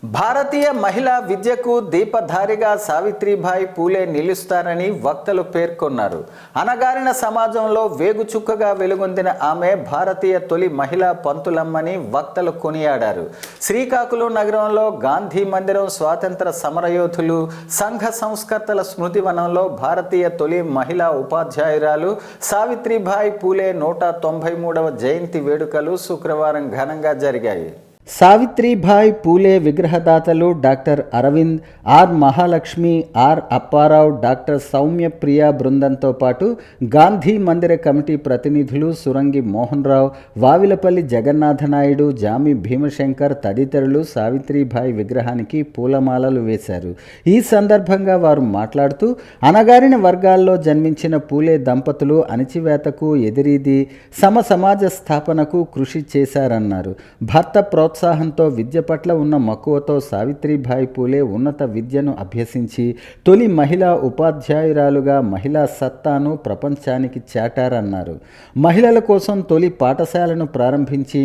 భారతీయ మహిళా విద్యకు దీపధారిగా సావిత్రిబాయి పూలే నిలుస్తారని వక్తలు పేర్కొన్నారు. అనగారిన సమాజంలో వేగుచుక్కగా వెలుగొందిన ఆమె భారతీయ తొలి మహిళా పంతులమ్మని వక్తలు కొనియాడారు. శ్రీకాకుళం నగరంలో గాంధీ మందిరం, స్వాతంత్ర సమరయోధులు, సంఘ సంస్కర్తల స్మృతివనంలో భారతీయ తొలి మహిళా ఉపాధ్యాయురాలు సావిత్రిబాయి పూలే 193వ జయంతి వేడుకలు శుక్రవారం ఘనంగా జరిగాయి. సావిత్రిబాయి పూలే విగ్రహదాతలు doctor Aravind, R Mahalakshmi, R Apparao, doctor Soumya Priya బృందంతో పాటు గాంధీ మందిర కమిటీ ప్రతినిధులు సురంగి మోహన్ రావు, వావిలపల్లి జగన్నాథనాయుడు, జామి భీమశంకర్ తదితరులు సావిత్రిబాయి విగ్రహానికి పూలమాలలు వేశారు. ఈ సందర్భంగా వారు మాట్లాడుతూ అణగారిన వర్గాల్లో జన్మించిన పూలే దంపతులు అణచివేతకు ఎదిరీది సమాజ స్థాపనకు కృషి చేశారన్నారు. భర్త ప్రోత్సాహంతో విద్య పట్ల ఉన్న మక్కువతో సావిత్రిబాయి పూలే ఉన్నత విద్యను అభ్యసించి తొలి మహిళా ఉపాధ్యాయురాలుగా మహిళా సత్తాను ప్రపంచానికి చాటారన్నారు. మహిళల కోసం తొలి పాఠశాలను ప్రారంభించి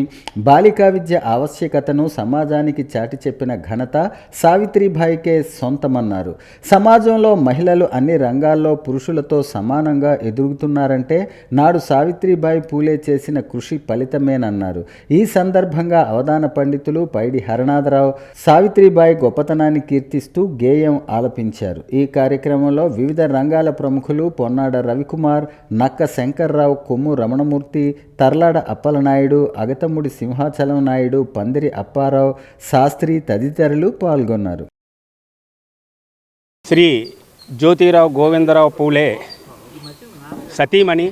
బాలికా విద్య ఆవశ్యకతను సమాజానికి చాటి చెప్పిన ఘనత సావిత్రిబాయికే సొంతమన్నారు. సమాజంలో మహిళలు అన్ని రంగాల్లో పురుషులతో సమానంగా ఎదుగుతున్నారంటే నాడు సావిత్రిబాయి పూలే చేసిన కృషి ఫలితమేనన్నారు. ఈ సందర్భంగా అవధాన పండితులు పైడి హరనాథరావు సావిత్రిబాయి గొప్పతనాన్ని కీర్తిస్తూ గేయం ఆలపించారు. ఈ కార్యక్రమంలో వివిధ రంగాల ప్రముఖులు పొన్నాడ రవికుమార్, నక్క శంకర్రావు, కొమ్ము రమణమూర్తి, తర్లాడ అప్పలనాయుడు, అగతముడి సింహాచలం నాయుడు, పందిరి అప్పారావు శాస్త్రి తదితరులు పాల్గొన్నారు. శ్రీ జ్యోతిరావు గోవిందరావు పూలే సతీమణి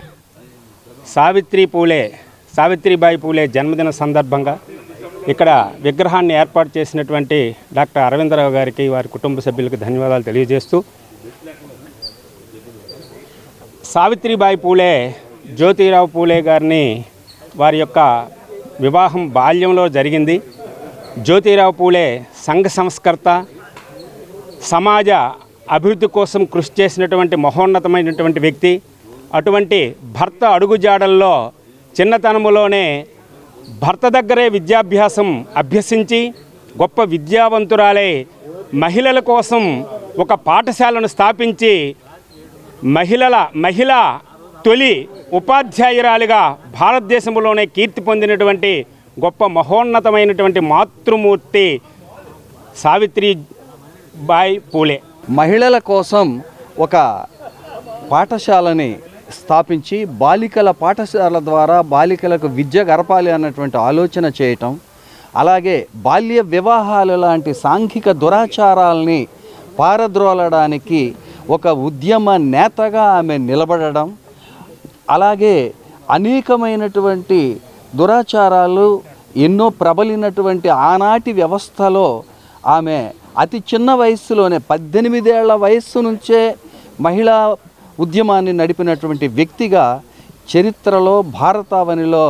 సావిత్రిబాయి పూలే జన్మదిన సందర్భంగా ఇక్కడ విగ్రహాన్ని ఏర్పాటు చేసినటువంటి డాక్టర్ అరవిందరావు గారికి, వారి కుటుంబ సభ్యులకు ధన్యవాదాలు తెలియజేస్తూ, సావిత్రిబాయి పూలే జ్యోతిరావు పూలే గారిని వారి యొక్క వివాహం బాల్యంలో జరిగింది. జ్యోతిరావు పూలే సంఘ సంస్కర్త, సమాజ అభివృద్ధి కోసం కృషి చేసినటువంటి మహోన్నతమైనటువంటి వ్యక్తి. అటువంటి భర్త అడుగుజాడల్లో చిన్నతనములోనే భర్త దగ్గరే విద్యాభ్యాసం అభ్యసించి గొప్ప విద్యావంతురాలై మహిళల కోసం ఒక పాఠశాలను స్థాపించి మహిళా తొలి ఉపాధ్యాయురాలిగా భారతదేశంలోనే కీర్తి పొందినటువంటి గొప్ప మహోన్నతమైనటువంటి మాతృమూర్తి సావిత్రిబాయి పూలే. మహిళల కోసం ఒక పాఠశాలని స్థాపించి బాలికల పాఠశాల ద్వారా బాలికలకు విద్య గడపాలి అన్నటువంటి ఆలోచన చేయటం, అలాగే బాల్య వివాహాలు లాంటి సాంఘిక దురాచారాలని పారద్రోలడానికి ఒక ఉద్యమ నేతగా ఆమె నిలబడడం, అలాగే అనేకమైనటువంటి దురాచారాలు ఎన్నో ప్రబలినటువంటి ఆనాటి వ్యవస్థలో ఆమె అతి చిన్న వయస్సులోనే 18 ఏళ్ల వయస్సు నుంచే మహిళా ఉద్యమాన్ని నడిపినటువంటి వ్యక్తిగా చరిత్రలో భారతావనిలో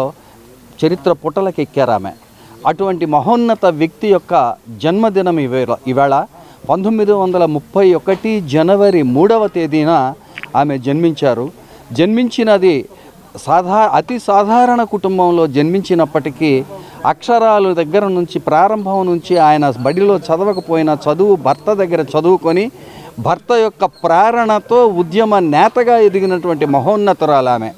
చరిత్ర పుటలకెక్కారు ఆమె. అటువంటి మహోన్నత వ్యక్తి యొక్క జన్మదినం ఇవాళ 1931 జనవరి 3వ తేదీన ఆమె జన్మించారు. జన్మించినది అతి సాధారణ కుటుంబంలో జన్మించినప్పటికీ అక్షరాలు దగ్గర నుంచి ప్రారంభం నుంచి ఆయన బడిలో చదవకపోయినా భర్త దగ్గర చదువుకొని భర్త యొక్క ప్రేరణతో ఉద్యమ నేతగా ఎదిగినటువంటి మహోన్నతురాలు ఆమె.